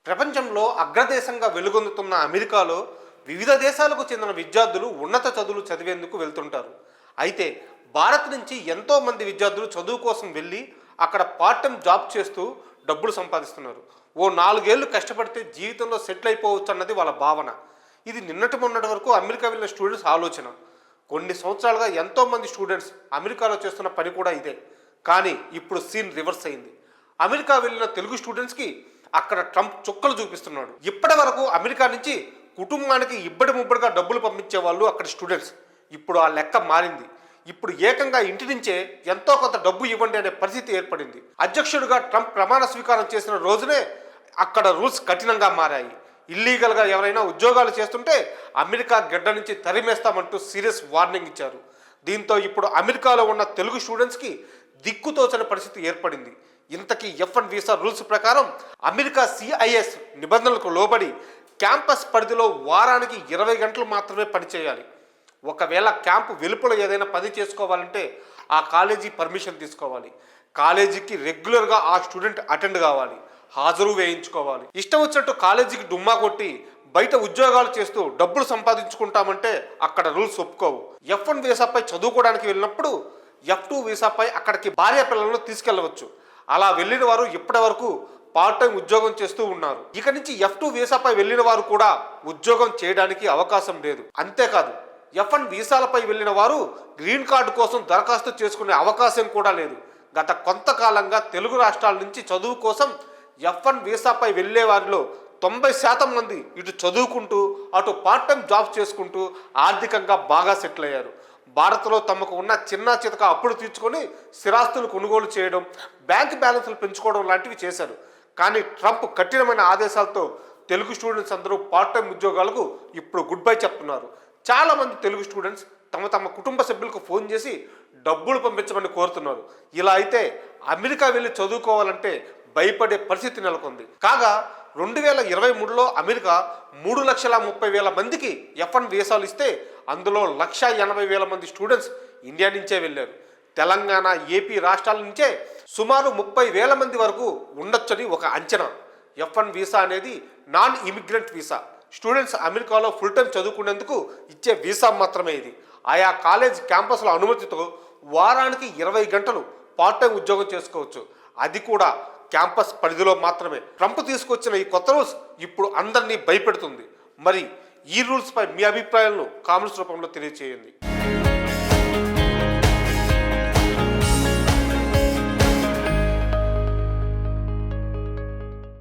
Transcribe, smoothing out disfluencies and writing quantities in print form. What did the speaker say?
ప్రపంచంలో అగ్రదేశంగా వెలుగొందుతున్న అమెరికాలో వివిధ దేశాలకు చెందిన విద్యార్థులు ఉన్నత చదువులు చదివేందుకు వెళ్తుంటారు. అయితే భారత్ నుంచి ఎంతోమంది విద్యార్థులు చదువు కోసం వెళ్ళి అక్కడ పార్ట్ టైం జాబ్ చేస్తూ డబ్బులు సంపాదిస్తున్నారు. ఓ 4 ఏళ్ళు కష్టపడితే జీవితంలో సెటిల్ అయిపోవచ్చు అన్నది వాళ్ళ భావన. ఇది నిన్నటి మొన్నటి వరకు అమెరికా వెళ్ళిన స్టూడెంట్స్ ఆలోచన. కొన్ని సంవత్సరాలుగా ఎంతోమంది స్టూడెంట్స్ అమెరికాలో చేస్తున్న పని కూడా ఇదే. కానీ ఇప్పుడు సీన్ రివర్స్ అయింది. అమెరికా వెళ్ళిన తెలుగు స్టూడెంట్స్కి అక్కడ ట్రంప్ చుక్కలు చూపిస్తున్నాడు. ఇప్పటి వరకు అమెరికా నుంచి కుటుంబానికి ఇబ్బడి ముబ్బడిగా డబ్బులు పంపించే వాళ్ళు అక్కడ స్టూడెంట్స్. ఇప్పుడు ఆ లెక్క మారింది. ఇప్పుడు ఏకంగా ఇంటి నుంచే ఎంతో కొంత డబ్బు ఇవ్వండి అనే పరిస్థితి ఏర్పడింది. అధ్యక్షుడిగా ట్రంప్ ప్రమాణ స్వీకారం చేసిన రోజునే అక్కడ రూల్స్ కఠినంగా మారాయి. ఇల్లీగల్గా ఎవరైనా ఉద్యోగాలు చేస్తుంటే అమెరికా గడ్డ నుంచి తరిమేస్తామంటూ సీరియస్ వార్నింగ్ ఇచ్చారు. దీంతో ఇప్పుడు అమెరికాలో ఉన్న తెలుగు స్టూడెంట్స్కి దిక్కుతోచని పరిస్థితి ఏర్పడింది. ఇంతకీ F1 వీసా రూల్స్ ప్రకారం అమెరికా CIS నిబంధనలకు లోబడి క్యాంపస్ పరిధిలో వారానికి 20 గంటలు మాత్రమే పనిచేయాలి. ఒకవేళ క్యాంపు వెలుపల ఏదైనా పని చేసుకోవాలంటే ఆ కాలేజీ పర్మిషన్ తీసుకోవాలి. కాలేజీకి రెగ్యులర్గా ఆ స్టూడెంట్ అటెండ్ కావాలి, హాజరు వేయించుకోవాలి. ఇష్టం వచ్చినట్టు కాలేజీకి డుమ్మా కొట్టి బయట ఉద్యోగాలు చేస్తూ డబ్బులు సంపాదించుకుంటామంటే అక్కడ రూల్స్ ఒప్పుకోవు. F1 వీసాపై చదువుకోవడానికి వెళ్ళినప్పుడు F2 వీసాపై అక్కడికి భార్య పిల్లలను తీసుకెళ్లవచ్చు. అలా వెళ్ళిన వారు ఇప్పటి వరకు పార్ట్ టైం ఉద్యోగం చేస్తూ ఉన్నారు. ఇక నుంచి F2 వీసాపై వెళ్ళిన వారు కూడా ఉద్యోగం చేయడానికి అవకాశం లేదు. అంతేకాదు F1 వీసాలపై వెళ్ళిన వారు గ్రీన్ కార్డు కోసం దరఖాస్తు చేసుకునే అవకాశం కూడా లేదు. గత కొంతకాలంగా తెలుగు రాష్ట్రాల నుంచి చదువు కోసం F1 వీసాపై వెళ్ళే వారిలో 90% మంది ఇటు చదువుకుంటూ అటు పార్ట్ టైం జాబ్స్ చేసుకుంటూ ఆర్థికంగా బాగా సెటిల్ అయ్యారు. భారత్లో తమకు ఉన్న చిన్న చితక అప్పులు తీర్చుకొని స్థిరాస్తులు కొనుగోలు చేయడం, బ్యాంక్ బ్యాలెన్స్లు పెంచుకోవడం లాంటివి చేశారు. కానీ ట్రంప్ కఠినమైన ఆదేశాలతో తెలుగు స్టూడెంట్స్ అందరూ పార్ట్ టైం ఉద్యోగాలకు ఇప్పుడు గుడ్ బై చెప్తున్నారు. చాలామంది తెలుగు స్టూడెంట్స్ తమ కుటుంబ సభ్యులకు ఫోన్ చేసి డబ్బులు పంపించమని కోరుతున్నారు. ఇలా అయితే అమెరికా వెళ్ళి చదువుకోవాలంటే భయపడే పరిస్థితి నెలకొంది. కాగా 2023లో అమెరికా 3,30,000 మందికి F1 వీసాలు ఇస్తే అందులో 1,80,000 మంది స్టూడెంట్స్ ఇండియా నుంచే వెళ్ళారు. తెలంగాణ, ఏపీ రాష్ట్రాల నుంచే సుమారు 30,000 మంది వరకు ఉండొచ్చని ఒక అంచనా. F1 వీసా అనేది నాన్ ఇమిగ్రెంట్ వీసా. స్టూడెంట్స్ అమెరికాలో ఫుల్ టైం చదువుకునేందుకు ఇచ్చే వీసా మాత్రమే ఇది. ఆయా కాలేజ్ క్యాంపస్ల అనుమతితో వారానికి 20 గంటలు పార్ట్ టైం ఉద్యోగం చేసుకోవచ్చు. అది కూడా క్యాంపస్ పరిధిలో మాత్రమే. ట్రంప్ తీసుకొచ్చిన ఈ కొత్త రూల్స్ ఇప్పుడు అందరినీ భయపెడుతుంది. మరి ఈ రూల్స్పై మీ అభిప్రాయాలను కామెంట్స్ రూపంలో తెలియజేయండి.